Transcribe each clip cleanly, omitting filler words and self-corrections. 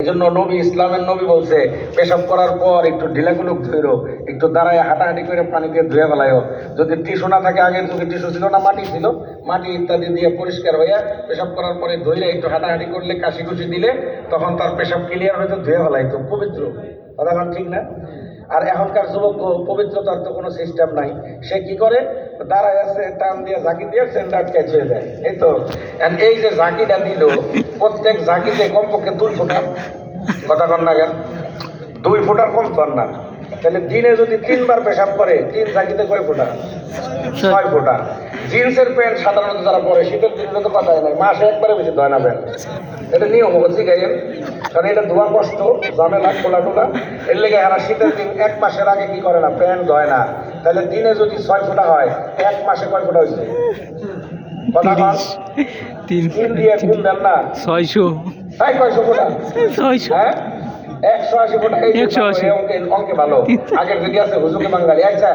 জন্য নবী, ইসলামের নবী বলছে পেশাব করার পর একটু ঢিলাগুলুক ধরো, একটু দাঁড়ায় হাঁটাহাঁটি করে পানি দিয়ে ধুয়ে ফেলায়ও। যদি টিস্যু না থাকে, আগের যুগে টিস্যু ছিল না, মাটি ছিল, মাটি ইত্যাদি দিয়ে পরিষ্কার হইয়া পেশাব করার পরে ধুইলে একটু হাঁটাহাঁটি করলে, কাশি কুশি দিলে তখন তার পেশাব ক্লিয়ার হয়তো ধুয়ে ফেলাইতো, পবিত্র। কথা ঠিক না? আর এখনকার যুবক পবিত্রতার তো কোনো সিস্টেম নাই। সে কি করে, দাঁড়ায় আছে, টান দিয়ে ঝাঁকি দিয়ে সেন্টার ক্যাচ হয়ে যায়। এই তো এই যে ঝাঁকিটা দিল, প্রত্যেক ঝাঁকিতে কমপক্ষে 2 ফোঁটা, কথা কন না কেন, 2 ফোঁটার কম কর না। তাহলে দিনে যদি 3 বার পেশাব করে, 3 ঝাঁকিতে কয় ফোঁটা? 6 ফোঁটা। জিন্সের প্যান্ট সাধারণত যারা পরে, শীতের দিনে তো কথাই নাই, মাসে একবারে বেশি ধয় না প্যান্ট। এটা নিয়ম হচ্ছে গাইয়েন, কারণ এটা ধোয়া কষ্ট, ঝামেলা, খোলা টোলা। এর লেগে এরা শীতের দিন 1 মাসের আগে কি করে না, প্যান্ট ধয় না। তাহলে দিনে যদি 6 ফোঁটা হয়, 1 মাসে কয় ফোঁটা হয়েছে? কথা বল, 3 দিয়ে গুণ দেন না, 600। তাই কয়শো ফোঁটা? 600। হ্যাঁ, 180 ফোঁটা। এই 180 অঙ্কে ভালো। আগের যদি আছে হুজুকে বাঙালি। আচ্ছা,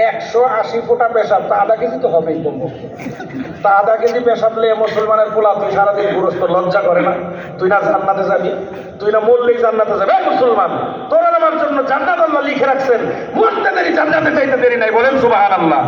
180 ফোঁটা পেশাব তা আধা কেজি তো হবেই কমপক্ষে। তা আধা কেজি পেশাব নিয়ে মুসলমানের পোলা, তুই সারাদিন গুরুস্ত লজ্জা করে না? তুই না জান্নাতে যাবি? তুই না মরলেই জান্নাতে যাবে? মুসলমান, তোর আমার জন্য জান্নাত আল্লাহ লিখে রাখছেন, মরতে দেরি জান্নাতে যাইতে দেরি নাই, বলেন সুবহানাল্লাহ।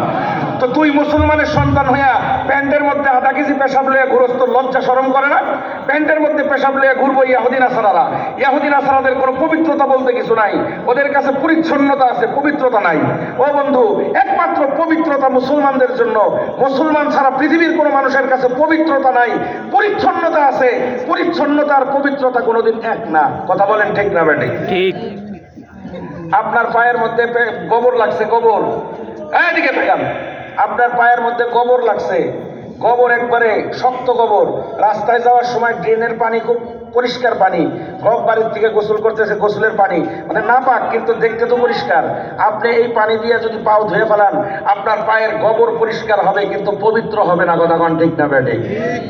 তো তুই মুসলমানের সন্তান হইয়া প্যান্টের মধ্যে আধা কেজি পেশাব লইয়া ঘুরস্ত লজ্জা শরম করে না? প্যান্টের মধ্যে পেশাব লইয়া ঘুরবো ইয়াহুদি নাসারারা। ইয়াহুদি নাসারাদের কোনো পবিত্রতা বলতে কিছু নাই, ওদের কাছে পরিচ্ছন্নতা আছে, পবিত্রতা নাই। ও বন্ধু, একমাত্র পবিত্রতা মুসলমানদের জন্য। মুসলমান ছাড়া পৃথিবীর কোনো মানুষের কাছে পবিত্রতা নাই, পরিচ্ছন্নতা আছে। পরিচ্ছন্নতা আর পবিত্রতা কোনোদিন এক না। কথা বলেন ঠিক না বেটি? ঠিক। আপনার পায়ের মধ্যে গোবর লাগছে, গোবর, এদিকে তাকান, আপনার পায়ের মধ্যে গোবর লাগছে, গোবর একবারে শক্ত গোবর। রাস্তায় যাওয়ার সময় ড্রেনের পানি খুব পরিষ্কার পানি, গপ বাড়ির থেকে গোসল করতেছে, গোসলের পানি মানে না পাক, কিন্তু দেখতে তো পরিষ্কার। আপনি এই পানি দিয়ে যদি পাও ধুয়ে ফেলান, আপনার পায়ের গোবর পরিষ্কার হবে, কিন্তু পবিত্র হবে না। কথা কোন ঠিক না বেটে?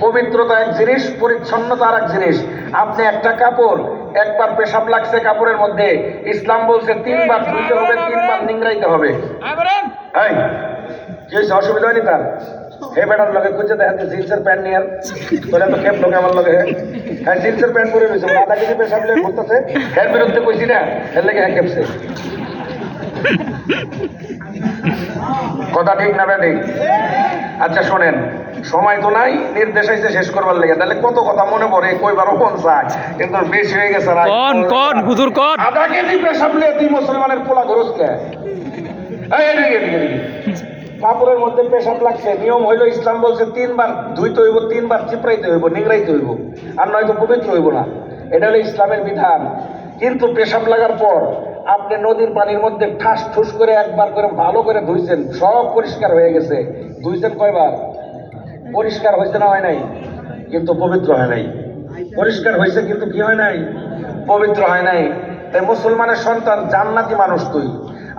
পবিত্রতা এক জিনিস, পরিচ্ছন্নতা আর এক জিনিস। আপনি একটা কাপড়, একবার পেশাব লাগছে কাপড়ের মধ্যে, ইসলাম বলছে 3 বার ধুইতে হবে, 3 বার নিংড়াইতে হবে। কি অসুবিধা হয়নি তার? হে বেটার লগে খুঁজে দেখেন জিন্সের প্যান্ট নিয়ে, তোরা তো খেপ লোক আমার লগে। হ্যাঁ, জিন্সের প্যান্ট পরে রয়েছে, মাথা কিছু পেশাব লেগে ঘুরতেছে, এর বিরুদ্ধে কইছি না, এর লেগে হ্যাঁ খেপছে। কথা ঠিক না বেঠিক? আচ্ছা শোনেন, সময় তো নাই, নির্দেশ আইছে শেষ করবার লেগে, তাহলে কত কথা মনে পড়ে, কইবারও কোন চায়, কিন্তু বেশি হয়ে গেছে। আধা কেজি পেশাব লিয়ে তুই মুসলমানের পোলা ঘরস কে? কাপড়ের মধ্যে পেশাব লাগছে, নিয়ম হইলো, ইসলাম বলছে 3 বার ধুইতে হইব, 3 বার চিপড়াইতে হইব, নিংড়াইতে হইব, আর নয়তো পবিত্র হইব না। এটা হলো ইসলামের বিধান। কিন্তু পেশাব লাগার পর আপনি নদীর পানির মধ্যে ঠাস ঠুস করে একবার করে ভালো করে ধুইছেন, সব পরিষ্কার হয়ে গেছে। ধুইছেন কয়বার? পরিষ্কার হয়েছে না হয় নাই? কিন্তু পবিত্র হয় নাই। পরিষ্কার হয়েছে কিন্তু কি হয় নাই? পবিত্র হয় নাই। তাই মুসলমানের সন্তান জান্নাতি মানুষ তুই।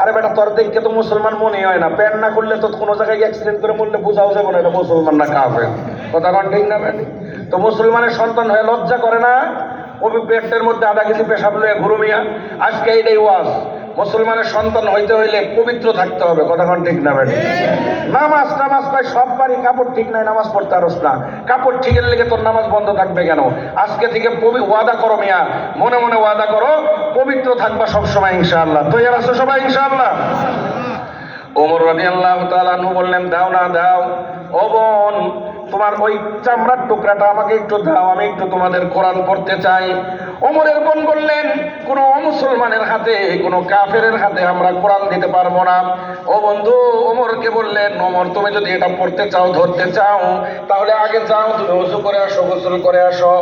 আরে বেটা, তোর দেখে তো মুসলমান মনে হয় না, প্যান্ট না করলে তো কোনো জায়গায় অ্যাক্সিডেন্ট করে মরলে বোঝাও যাবে না এটা মুসলমান না কাফের। কথা কোন ঠিক না বেটি? তো মুসলমানের সন্তান হয়ে লজ্জা করে না? পেটের মধ্যে আধা কেজি পেশাব লইয়া ঘুরুমিয়া। আজকে এইটাই ওয়াজ, মুসলমানের সন্তান হইতে হইলে পবিত্র থাকতে হবে। কথা কোন ঠিক না বেটি? নামাজ পাই সব পারি, কাপড় ঠিক নাই, নামাজ পড়তে পারস না। কাপড় ঠিকের লেগে তোর নামাজ বন্ধ থাকবে কেন? আজকে থেকে ওয়াদা করো মিয়া, মনে মনে ওয়াদা করো, পবিত্র থাকবা সবসময় ইনশাআল্লাহ। তৈরি আছো সবাই ইনশাআল্লাহ? ওমর রাদিয়াল্লাহু তাআলা আনহু বললেন, দাও না দাও, ও বোন তোমার ওই চামড়ার টুকরাটা আমাকে একটু দাও, আমি একটু তোমাদের কোরআন পড়তে চাই। ওমরের বোন বললেন, কোন মুসলমানের হাতে, কোন কাফেরের হাতে আমরা কোরআন দিতে পারবো না। ও বন্ধু ওমরকে বললেন, ওমর তুমি যদি এটা পড়তে চাও, ধরতে চাও, তাহলে আগে যাও, তুমি ওযু করে আসো, গোসল করে আসো।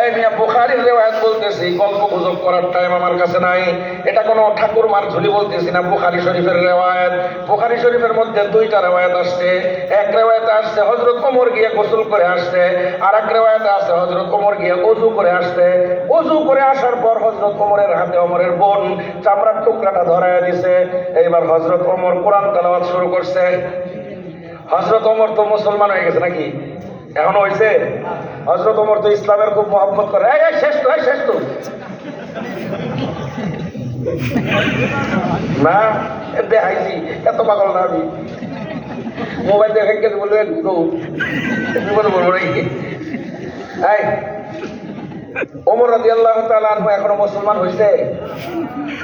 এই মিয়া, বুখারীর রিওয়ায়াত বলতেছি, গল্প গুজব করার টাইম আমার কাছে নাই। এটা কোনো ঠাকুরমার ঝুলি বলতেছি না, বুখারী শরীফের রিওয়ায়াত। বুখারী শরীফের মধ্যে 2টা রিওয়ায়াত আসছে। এক রিওয়ায়াতে আসছে হযরত ওমর গিয়ে গোসল করে আসছে, আর এক রিওয়ায়াতে আছে হযরত ওমর গিয়ে ওযু করে আসছে। ওযু করে আসার পর হযরত ওমরের হাতে ওমরের বোন চামড়ার টুকরাটা ধরায় দিছে। এইবার হযরত ওমর কোরআন তেলাওয়াত শুরু করছে। হযরত ওমর তো মুসলমান হয়ে গেছে নাকি? এখনো হয়েছে? হযরত ওমর তো ইসলামের খুব মহব্বত করে। এই শেষ তো, শেষ তো না, দেখাইছি, এত পাগল না আমি। মোবাইল দেখে গেছে বলবে বলবো নাকি? ওমর রাদিয়াল্লাহু তাআলা আনহু এখনো মুসলমান হয়েছে?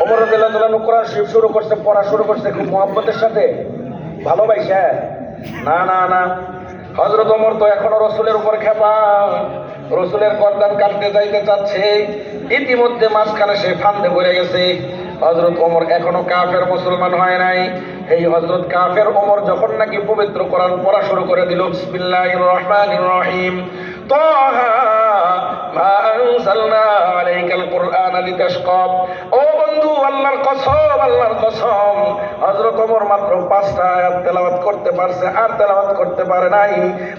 ওমর রাদিয়াল্লাহু তাআলা কোরআন শরীফ শুরু করছে, পড়া শুরু করছে খুব মহব্বতের সাথে, ভালোবাসা। না না না, হযরত ওমর তো এখনো রসুলের উপর খেপা, রসুলের গর্দান কাটতে যাইতে চাচ্ছে, ইতিমধ্যে মাঝখানে সে ফান্দে পড়ে গেছে। হযরত ওমর এখনো কাফের, মুসলমান হয় নাই। এই হযরত কাফের ওমর যখন নাকি পবিত্র কোরআন পড়া শুরু করে দিল, বিসমিল্লাহির রহমানির রহিম, তাহা মা আনজালনা আলাইকাল কুরআনা লিতাশকা। ও বন্ধু, আল্লাহর কসম, আল্লাহর কসম, হযরত ওমর মাত্র 5টা আয়াত তেলাওয়াত করতে পারছে, আর তেলাওয়াত করতে পারে নাই।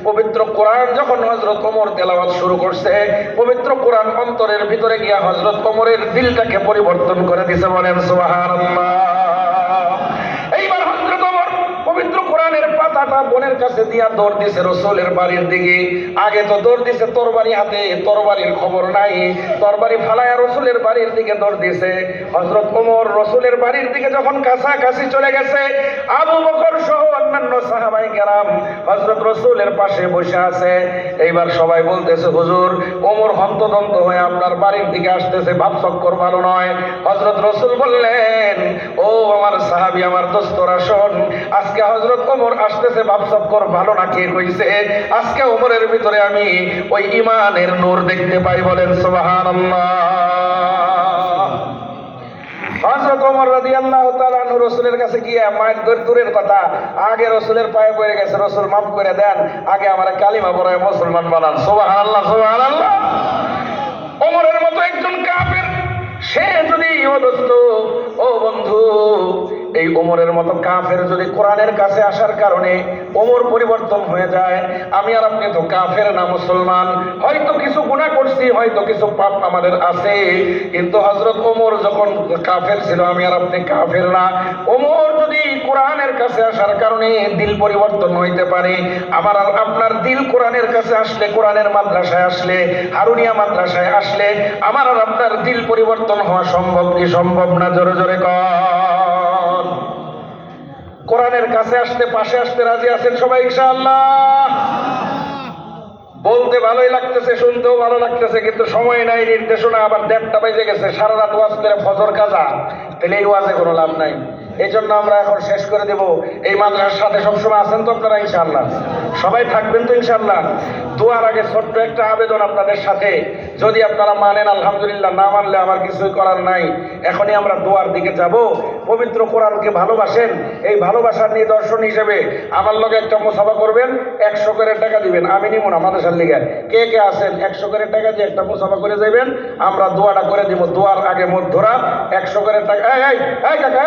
পবিত্র কোরআন যখন হযরত ওমর তেলাওয়াত শুরু করছে, পবিত্র কোরআন অন্তরের ভিতরে গিয়া হযরত ওমরের দিলটাকে পরিবর্তন করে দিয়েছে। বলেন সুবহানাল্লাহ। এইবার হযরত ওমর পবিত্র কোরআনের পাতাটা বোনের কাছে দিয়া দৌড় দিছে রসুলের বাড়ির দিকে। আগে তো দৌড় দিছে তরবারি হাতে, তরবারির খবর নাই, তরবারি ফালায়া রসুলের বাড়ির দিকে দৌড় দিছে। হযরত ওমর রসুলের বাড়ির দিকে যখন কাছাকাছি চলে গেছে, আবু বকর সহ অন্যান্য সাহাবায়ে কেরাম হযরত রসুলের পাশে বসে আছে। এইবার সবাই বলতেছে, হুজুর, ওমর হন্তদন্ত হয়ে আপনার বাড়ির দিকে আসতেছে, ভাবচক্কর ভালো নয়। হযরত রসুল বললেন, ও আমার সাহাবী, আমার দোস্তরা, শোন, আজকে হযরত ওমর আসতেছে, ভাবচক্কর ভালো না কে কইছে? আজকে ওমরের ভিতরে আমি ওই ঈমানের নূর দেখতে পাই। বলেন সুবহানাল্লাহ। হযরত ওমর রাদিয়াল্লাহু তাআলা আনহু রাসূলের কাছে গিয়া মায়ের দূরের কথা, আগে রাসূলের পায়ে পড়ে গেছে, রাসূল মাফ করে দেন, আগে আমার কালিমা পড়ায় মুসলমান বানান। সুবহানাল্লাহ, সুবহানাল্লাহ। ওমরের মতো একজন কাফের, সে যদি, ও দোস্ত, ও বন্ধু, এই ওমরের মতো কাফের যদি কোরআনের কাছে আসার কারণে ওমর পরিবর্তন হয়ে যায়, আমি আর আপনি তো কাফের না মুসলমান। হয়তো কিছু গুনাহ করছি, হয়তো কিছু পাপ আমাদের আছে, কিন্তু হযরত ওমর যখন কাফের ছিল, আমি আর আপনি কাফের না। ওমর যদি কোরআনের কাছে আসার কারণে দিল পরিবর্তন হইতে পারে, আমার আর আপনার দিল কোরআনের কাছে আসলে, কোরআনের মাদ্রাসায় আসলে, হারুনিয়া মাদ্রাসায় আসলে, আমার আর আপনার দিল পরিবর্তন হওয়া সম্ভব কি সম্ভব না? জোরে জোরে কর। কোরআনের কাছে আসতে, পাশে আসতে রাজি আছেন সবাই ইনশাআল্লাহ? বলতে ভালোই লাগতেছে, শুনতেও ভালো লাগতেছে, কিন্তু সময় নাই, নির্দেশনা, আবার 1:30 বেজে গেছে, সারা রাত ওয়াজ করে ফজর কাজা, তাহলে এই ওয়াজে কোনো লাভ নাই। এই জন্য আমরা এখন শেষ করে দেব। এই মাদ্রাসার সাথে সবসময় আছেন তো আপনারা ইনশাআল্লাহ? সবাই থাকবেন তো ইনশাআল্লাহ? দোয়ার আগে ছোট্ট একটা আবেদন আপনাদের সাথে, যদি আপনারা মানেন আলহামদুলিল্লাহ, না মানলে আমার কিছুই করার নাই। এখনই আমরা দোয়ার দিকে যাব। পবিত্র কোরআনকে ভালোবাসেন, এই ভালোবাসার নিদর্শন হিসেবে আমার লগে একটা মুসাফা করবেন, 100 করে টাকা দিবেন, আমি নিব না মাদ্রাসার লিগে। কে কে আছেন 100 করে টাকা দিয়ে একটা মুসাফা করে যাবেন, আমরা দোয়াটা করে দিব। দোয়ার আগে মধ্যরা 100 করে টাকা। এই কাকা,